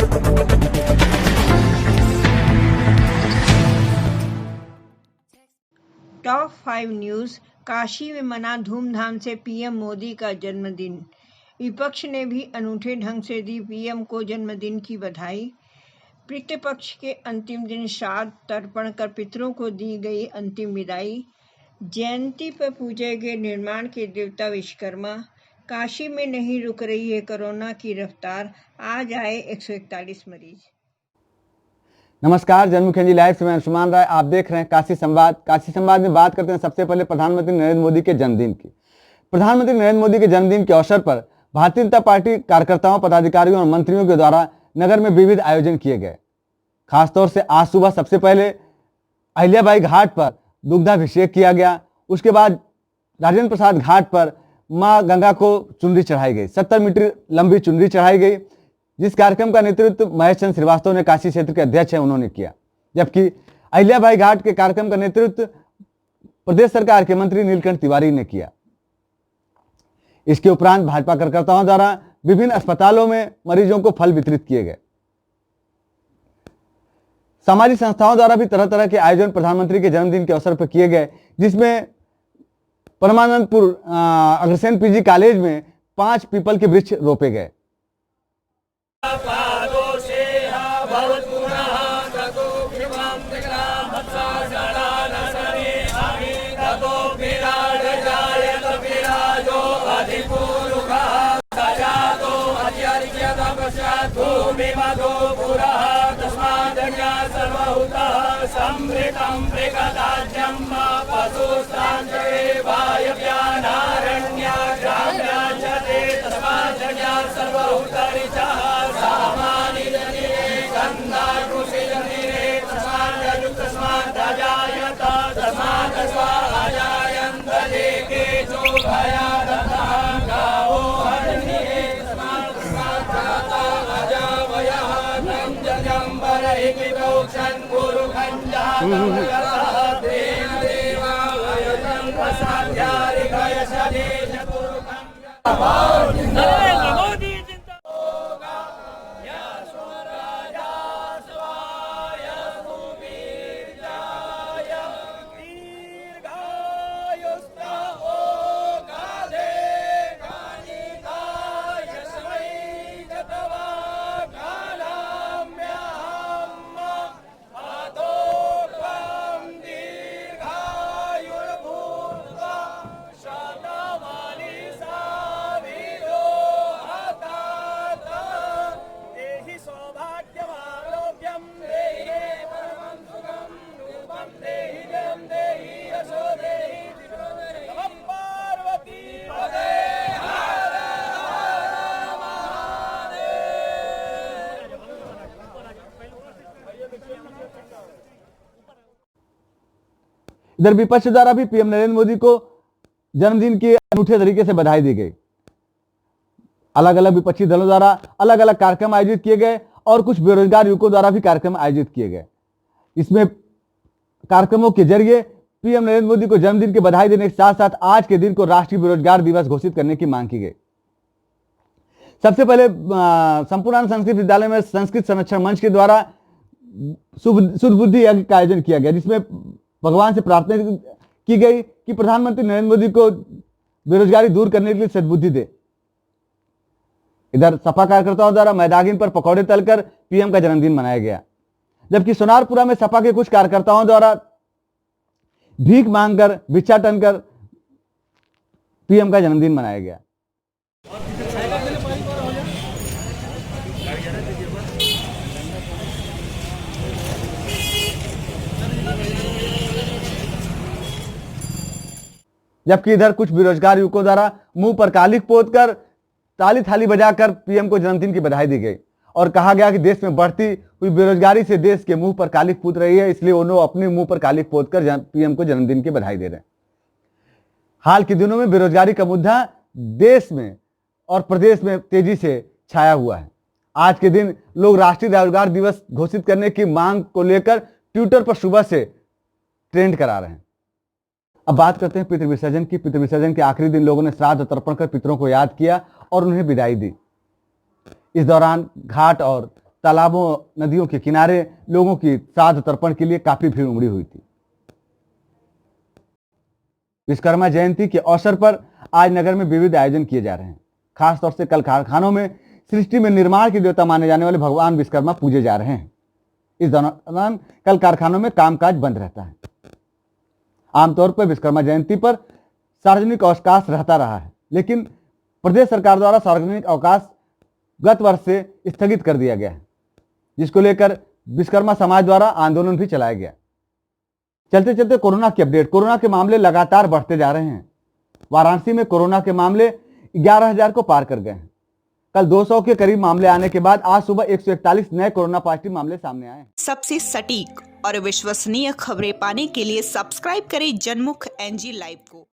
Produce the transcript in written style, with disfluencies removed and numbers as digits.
Top 5 news. Kashi में मना धूमधाम से पीएम मोदी का जन्मदिन। विपक्ष ने भी अनूठे ढंग से दी पीएम को जन्मदिन की बधाई। पितृपक्ष के अंतिम दिन श्राद्ध तर्पण कर पितरों को दी गई अंतिम विदाई। जयंती पर पूजे गए निर्माण के देवता विश्वकर्मा। काशी में नहीं रुक रही है कोरोना की रफ्तार, आज आए 141 मरीज। नमस्कार, जनमुखी लाइव से मैं अंशुमान राय, आप देख रहे हैं काशी संवाद। काशी संवाद में बात करते हैं सबसे पहले प्रधानमंत्री नरेंद्र मोदी के जन्मदिन की। प्रधानमंत्री नरेंद्र मोदी के जन्मदिन के अवसर पर भारतीय जनता पार्टी कार्यकर्ताओं, पदाधिकारियों और मंत्रियों के द्वारा नगर में विविध आयोजन किए गए। खासतौर से आज सुबह सबसे पहले अहिल्याबाई घाट पर दुग्धाभिषेक किया गया। उसके बाद राजेंद्र प्रसाद घाट पर मां गंगा को चुनरी चढ़ाई गई। 70 मीटर लंबी चुनरी चढ़ाई गई, जिस कार्यक्रम का नेतृत्व महेश चंद्र श्रीवास्तव ने, काशी क्षेत्र के अध्यक्ष हैं, उन्होंने किया। जबकि अहिल्याबाई घाट के कार्यक्रम का नेतृत्व प्रदेश सरकार के मंत्री नीलकंठ तिवारी ने किया। इसके उपरांत भाजपा कार्यकर्ताओं द्वारा विभिन्न अस्पतालों में मरीजों को फल वितरित किए गए। सामाजिक संस्थाओं द्वारा भी तरह तरह के आयोजन प्रधानमंत्री के जन्मदिन के अवसर पर किए गए, जिसमें परमानंदपुर अग्रसेन पीजी कॉलेज में 5 पीपल के वृक्ष रोपे गए। इधर विपक्ष द्वारा भी पीएम नरेंद्र मोदी को जन्मदिन के अनूठे तरीके से बधाई दी गई। अलग अलग विपक्षी दलों द्वारा अलग अलग कार्यक्रम आयोजित किए गए और कुछ बेरोजगार युवकों द्वारा भी कार्यक्रम आयोजित किए गए। इसमें कार्यक्रमों के जरिए पीएम नरेंद्र मोदी को जन्मदिन की बधाई देने के साथ साथ आज के दिन को राष्ट्रीय बेरोजगार दिवस घोषित करने की मांग की गई। सबसे पहले संपूर्ण संस्कृत विद्यालय में संस्कृत संरक्षण मंच के द्वारा शुद्ध बुद्धि यज्ञ का आयोजन किया गया, जिसमें भगवान से प्रार्थना की गई कि प्रधानमंत्री नरेंद्र मोदी को बेरोजगारी दूर करने के लिए सद्बुद्धि दे। इधर सपा कार्यकर्ताओं द्वारा मैदागिन पर पकौड़े तलकर पीएम का जन्मदिन मनाया गया। जबकि सोनारपुरा में सपा के कुछ कार्यकर्ताओं द्वारा भीख मांगकर, भिक्षाटन कर पीएम का जन्मदिन मनाया गया। जबकि इधर कुछ बेरोजगार युवकों द्वारा मुंह पर कालिख पोतकर ताली थाली बजाकर पीएम को जन्मदिन की बधाई दी गई और कहा गया कि देश में बढ़ती हुई बेरोजगारी से देश के मुंह पर कालिख पूत रही है, इसलिए उन्होंने अपने मुंह पर कालिख पोतकर पीएम को जन्मदिन की बधाई दे रहे हैं। हाल के दिनों में बेरोजगारी का मुद्दा देश में और प्रदेश में तेजी से छाया हुआ है। आज के दिन लोग राष्ट्रीय रोजगार दिवस घोषित करने की मांग को लेकर ट्विटर पर सुबह से ट्रेंड करा रहे हैं। अब बात करते हैं पितृ विसर्जन की। पितृ विसर्जन के आखिरी दिन लोगों ने श्राद्ध तर्पण कर पितरों को याद किया और उन्हें विदाई दी। इस दौरान घाट और तालाबों नदियों के किनारे लोगों की श्राद्ध तर्पण के लिए काफी भीड़ उमड़ी हुई थी। विश्वकर्मा जयंती के अवसर पर आज नगर में विविध आयोजन किए जा रहे हैं। खासतौर से कल कारखानों में सृष्टि में निर्माण के देवता माने जाने वाले भगवान विश्वकर्मा पूजे जा रहे हैं। इस दौरान कल कारखानों में कामकाज बंद रहता है। आमतौर पर विश्वकर्मा जयंती पर सार्वजनिक अवकाश रहता रहा है, लेकिन प्रदेश सरकार द्वारा सार्वजनिक अवकाश गत वर्ष से स्थगित कर दिया गया है, जिसको लेकर विश्वकर्मा समाज द्वारा आंदोलन भी चलाया गया। चलते चलते कोरोना की अपडेट। कोरोना के मामले लगातार बढ़ते जा रहे हैं। वाराणसी में कोरोना के मामले 11,000 को पार कर गए हैं। कल 200 के करीब मामले आने के बाद आज सुबह 141 नए कोरोना पॉजिटिव मामले सामने आए। सबसे सटीक और विश्वसनीय खबरें पाने के लिए सब्सक्राइब करें जनमुख NG लाइव को।